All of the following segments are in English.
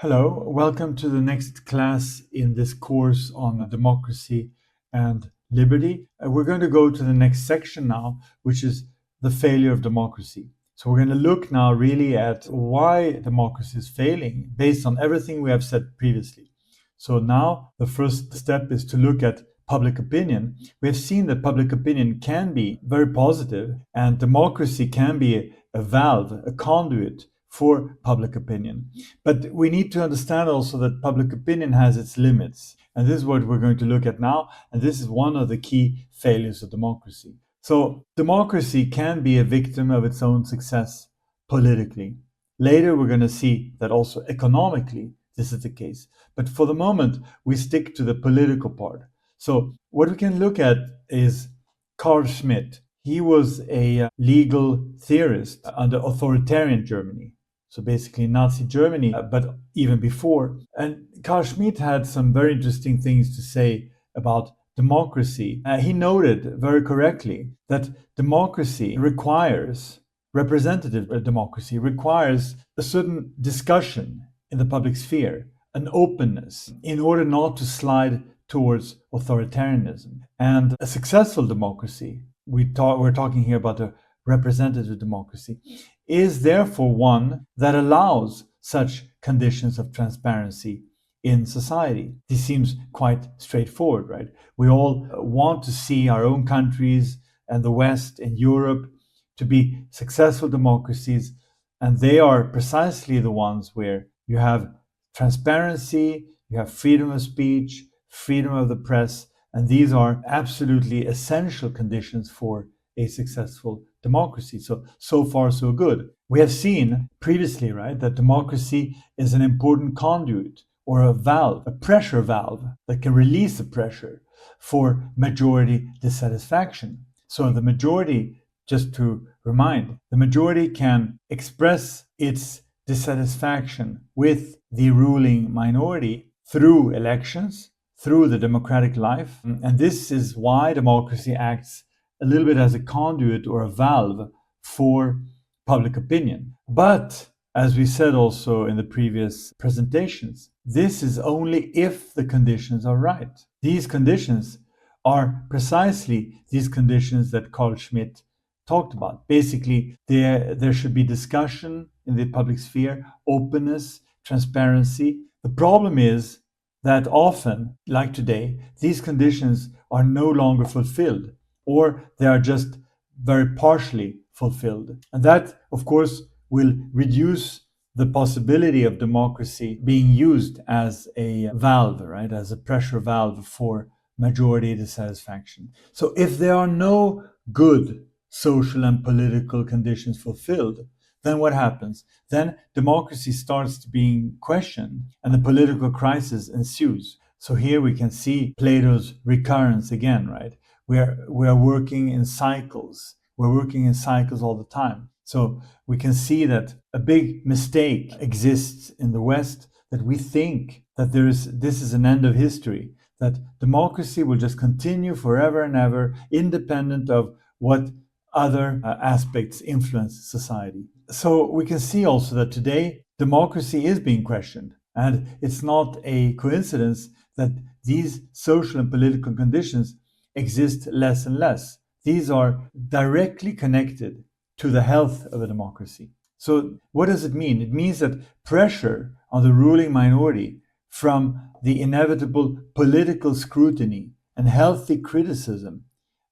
Hello, welcome to the next class in this course on democracy and liberty. We're going to go to the next section now, which is the failure of democracy. So we're going to look now really at why democracy is failing based on everything we have said previously. So now the first step is to look at public opinion. We have seen that public opinion can be very positive and democracy can be a valve, a conduit for public opinion. But we need to understand also that public opinion has its limits. And this is what we're going to look at now. And this is one of the key failures of democracy. So democracy can be a victim of its own success politically. Later, we're going to see that also economically, this is the case. But for the moment, we stick to the political part. So what we can look at is Carl Schmitt. He was a legal theorist under authoritarian Germany. So basically Nazi Germany, but even before. And Carl Schmitt had some very interesting things to say about democracy. He noted very correctly that democracy requires, representative democracy requires a certain discussion in the public sphere, an openness, in order not to slide towards authoritarianism. And a successful democracy, we're talking here about a representative democracy, is therefore one that allows such conditions of transparency in society. This seems quite straightforward, right? We all want to see our own countries and the West and Europe to be successful democracies, and they are precisely the ones where you have transparency, you have freedom of speech, freedom of the press, and these are absolutely essential conditions for a successful democracy. So far, so good. We have seen previously, right, that democracy is an important conduit or a valve, a pressure valve that can release the pressure for majority dissatisfaction. So the majority, just to remind, the majority can express its dissatisfaction with the ruling minority through elections, through the democratic life. And this is why democracy acts a little bit as a conduit or a valve for public opinion. But as we said also in the previous presentations, this is only if the conditions are right. These conditions are precisely these conditions that Carl Schmitt talked about. Basically, there should be discussion in the public sphere, openness, transparency. The problem is that often, like today, these conditions are no longer fulfilled, or they are just very partially fulfilled. And that, of course, will reduce the possibility of democracy being used as a valve, right, as a pressure valve for majority dissatisfaction. So if there are no good social and political conditions fulfilled, then what happens? Then democracy starts being questioned and the political crisis ensues. So here we can see Plato's recurrence again, right? We are working in cycles. We're working in cycles all the time. So we can see that a big mistake exists in the West, that we think that this is an end of history, that democracy will just continue forever and ever, independent of what other aspects influence society. So we can see also that today democracy is being questioned, and it's not a coincidence that these social and political conditions exist less and less. These are directly connected to the health of a democracy. So what does it mean? It means that pressure on the ruling minority from the inevitable political scrutiny and healthy criticism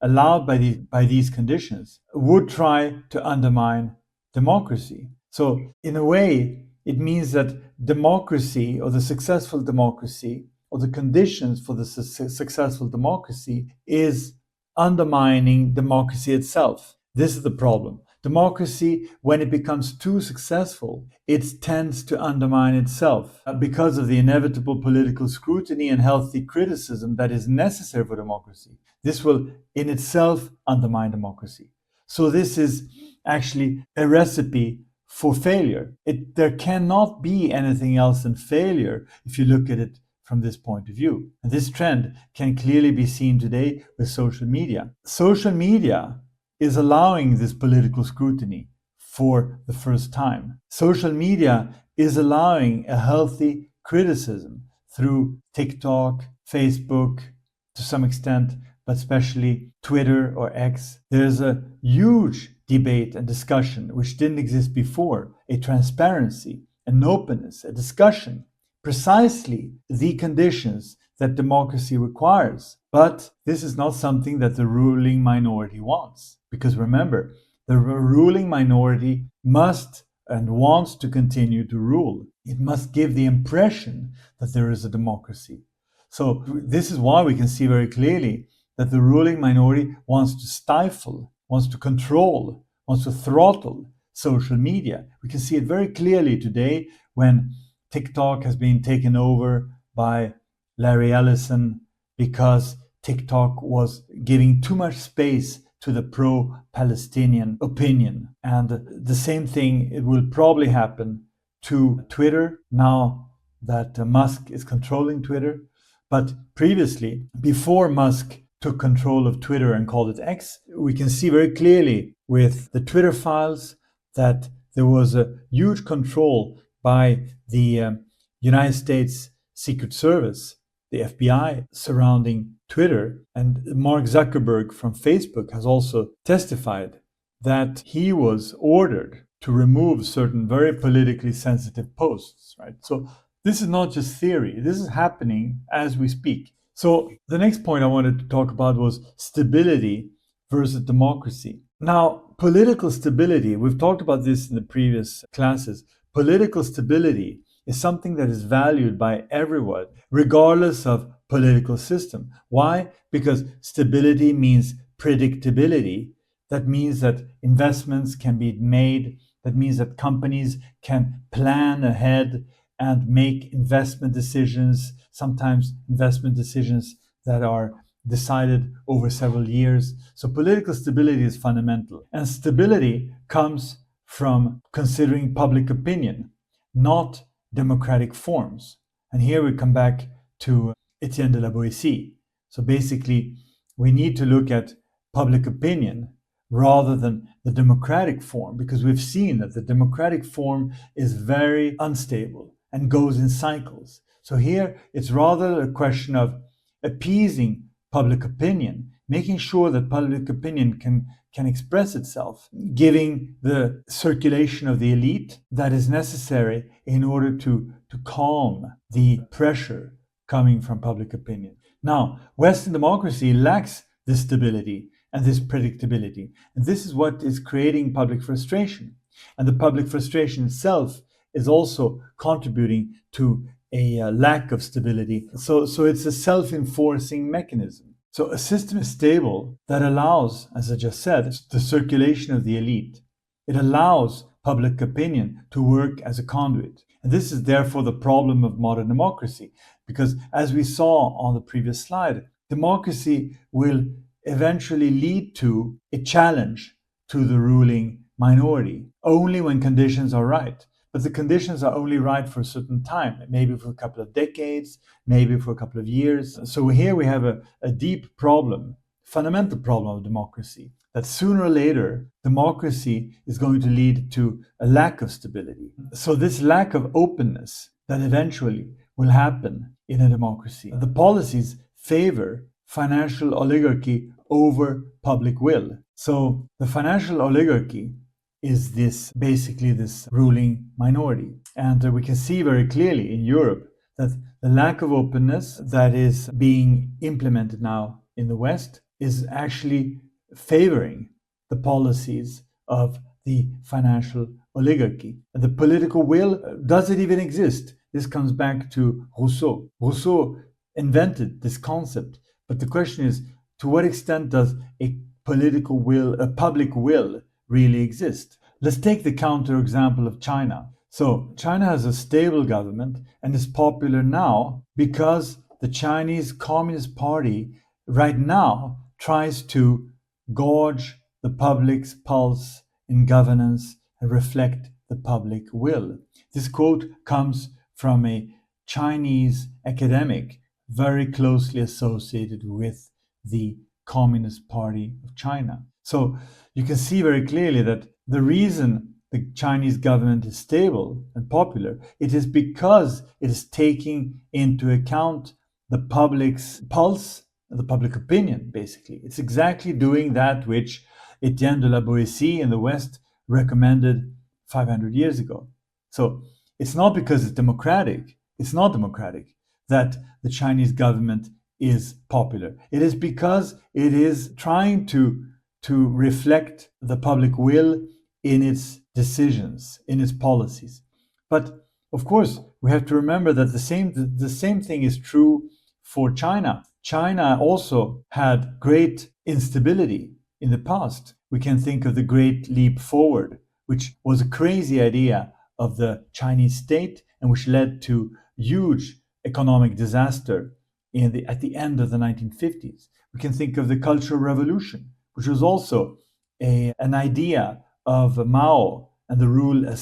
allowed by these conditions would try to undermine democracy. So in a way, it means that democracy, or the successful democracy, or the conditions for the successful democracy, is undermining democracy itself. This is the problem. Democracy, when it becomes too successful, it tends to undermine itself because of the inevitable political scrutiny and healthy criticism that is necessary for democracy. This will in itself undermine democracy. So this is actually a recipe for failure. There cannot be anything else than failure if you look at it from this point of view. And this trend can clearly be seen today with social media. Social media is allowing this political scrutiny for the first time. Social media is allowing a healthy criticism through TikTok, Facebook, to some extent, but especially Twitter or X. There's a huge debate and discussion which didn't exist before, a transparency, an openness, a discussion, precisely the conditions that democracy requires. But this is not something that the ruling minority wants. Because remember, the ruling minority must and wants to continue to rule. It must give the impression that there is a democracy. So this is why we can see very clearly that the ruling minority wants to stifle, wants to control, wants to throttle social media. We can see it very clearly today when TikTok has been taken over by Larry Ellison because TikTok was giving too much space to the pro-Palestinian opinion. And the same thing, it will probably happen to Twitter now that Musk is controlling Twitter. But previously, before Musk took control of Twitter and called it X, we can see very clearly with the Twitter files that there was a huge control by the United States Secret Service, the FBI, surrounding Twitter. And Mark Zuckerberg from Facebook has also testified that he was ordered to remove certain very politically sensitive posts, right? So this is not just theory. This is happening as we speak. So the next point I wanted to talk about was stability versus democracy. Now, political stability, we've talked about this in the previous classes. Political stability is something that is valued by everyone, regardless of political system. Why? Because stability means predictability. That means that investments can be made. That means that companies can plan ahead and make investment decisions, sometimes investment decisions that are decided over several years. So political stability is fundamental. And stability comes from considering public opinion, not democratic forms. And here we come back to Etienne de la Boétie. So basically, we need to look at public opinion rather than the democratic form, because we've seen that the democratic form is very unstable and goes in cycles. So here it's rather a question of appeasing public opinion, making sure that public opinion can express itself, giving the circulation of the elite that is necessary in order to calm the pressure coming from public opinion. Now, Western democracy lacks this stability and this predictability. And this is what is creating public frustration. And the public frustration itself is also contributing to a lack of stability. So it's a self-enforcing mechanism. So a system is stable that allows, as I just said, the circulation of the elite. It allows public opinion to work as a conduit. And this is therefore the problem of modern democracy, because as we saw on the previous slide, democracy will eventually lead to a challenge to the ruling minority only when conditions are right. But the conditions are only right for a certain time, maybe for a couple of decades, maybe for a couple of years. So here we have a deep problem, fundamental problem of democracy, that sooner or later, democracy is going to lead to a lack of stability. So this lack of openness that eventually will happen in a democracy, the policies favor financial oligarchy over public will. So the financial oligarchy is basically this ruling minority. And we can see very clearly in Europe that the lack of openness that is being implemented now in the West is actually favoring the policies of the financial oligarchy. The political will, does it even exist? This comes back to Rousseau. Rousseau invented this concept, but the question is, to what extent does a political will, a public will, really exist? Let's take the counterexample of China. So China has a stable government and is popular now because the Chinese Communist Party right now tries to gauge the public's pulse in governance and reflect the public will. This quote comes from a Chinese academic very closely associated with the Communist Party of China. So you can see very clearly that the reason the Chinese government is stable and popular, it is because it is taking into account the public's pulse and the public opinion, basically. It's exactly doing that which Etienne de la Boétie in the West recommended 500 years ago. So it's not because it's not democratic that the Chinese government is popular. It is because it is trying to reflect the public will in its decisions, in its policies. But of course, we have to remember that the same thing is true for China. China also had great instability in the past. We can think of the Great Leap Forward, which was a crazy idea of the Chinese state and which led to huge economic disaster at the end of the 1950s. We can think of the Cultural Revolution, which was also an idea of Mao and the rule, a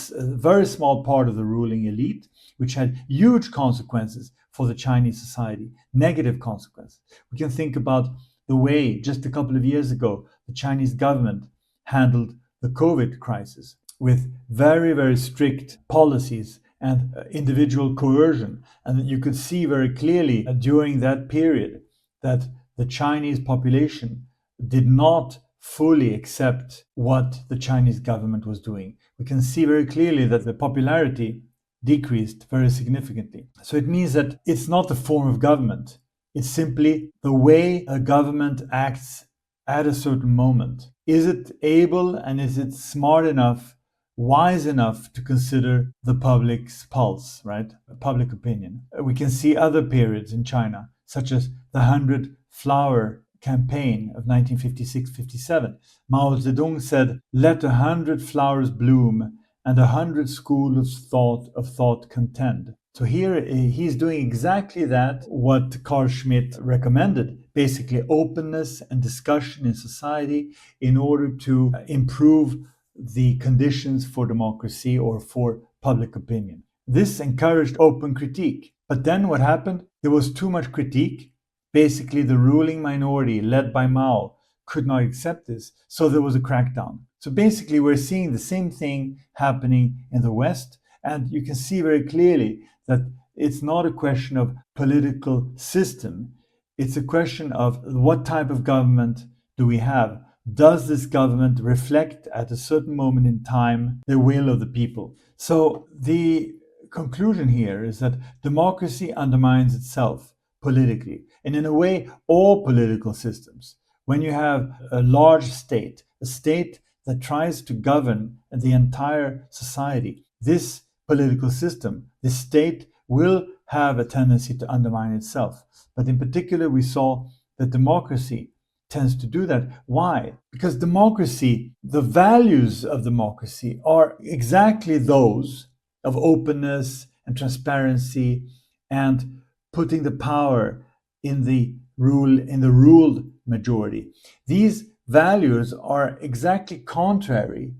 very small part of the ruling elite, which had huge consequences for the Chinese society, negative consequences. We can think about the way, just a couple of years ago, the Chinese government handled the COVID crisis with very, very strict policies and individual coercion. And you could see very clearly during that period that the Chinese population did not fully accept what the Chinese government was doing. We can see very clearly that the popularity decreased very significantly. So it means that it's not a form of government. It's simply the way a government acts at a certain moment. Is it able and is it smart enough, wise enough to consider the public's pulse, right? Public opinion. We can see other periods in China, such as the 100 Flower campaign of 1956-57. Mao Zedong said, "Let 100 flowers bloom and 100 schools of thought contend." So here he's doing exactly that, what Carl Schmitt recommended, basically openness and discussion in society in order to improve the conditions for democracy or for public opinion. This encouraged open critique. But then what happened? There was too much critique. Basically, the ruling minority led by Mao could not accept this, so there was a crackdown. So basically, we're seeing the same thing happening in the West, and you can see very clearly that it's not a question of political system. It's a question of what type of government do we have? Does this government reflect at a certain moment in time the will of the people? So the conclusion here is that democracy undermines itself politically. And in a way, all political systems, when you have a large state, a state that tries to govern the entire society, this political system, this state will have a tendency to undermine itself. But in particular, we saw that democracy tends to do that. Why? Because democracy, the values of democracy are exactly those of openness and transparency and putting the power in the ruled majority. These values are exactly contrary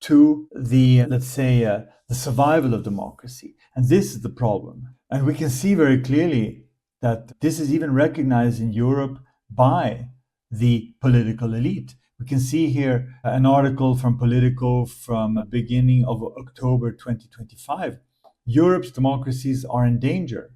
to the, let's say, the survival of democracy. And this is the problem. And we can see very clearly that this is even recognized in Europe by the political elite. We can see here an article from Politico from the beginning of October 2025. Europe's democracies are in danger,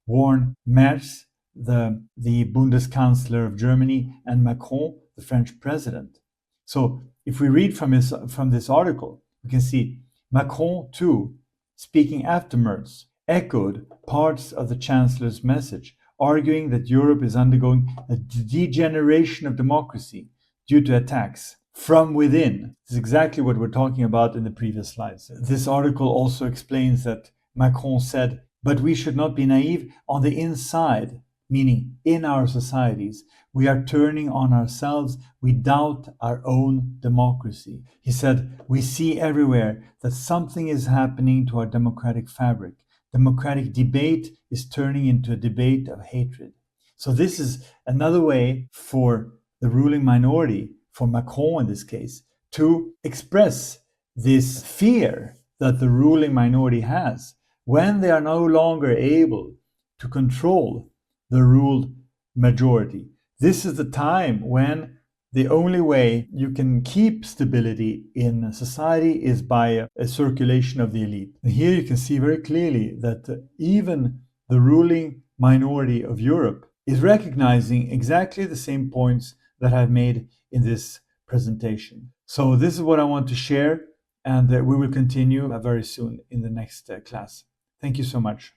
warned Merz, the Bundeskanzler of Germany, and Macron, the French president. So if we read from this article, we can see Macron, too, speaking after Merz, echoed parts of the Chancellor's message, arguing that Europe is undergoing a degeneration of democracy due to attacks from within. This is exactly what we're talking about in the previous slides. This article also explains that Macron said, "But we should not be naive. On the inside, meaning in our societies, we are turning on ourselves. We doubt our own democracy." He said, "We see everywhere that something is happening to our democratic fabric. Democratic debate is turning into a debate of hatred." So this is another way for the ruling minority, for Macron in this case, to express this fear that the ruling minority has when they are no longer able to control the ruled majority. This is the time when The only way you can keep stability in society is by a circulation of the elite. And here you can see very clearly that even the ruling minority of Europe is recognizing exactly the same points that I've made in this presentation. So this is what I want to share, and we will continue very soon in the next class. Thank you so much.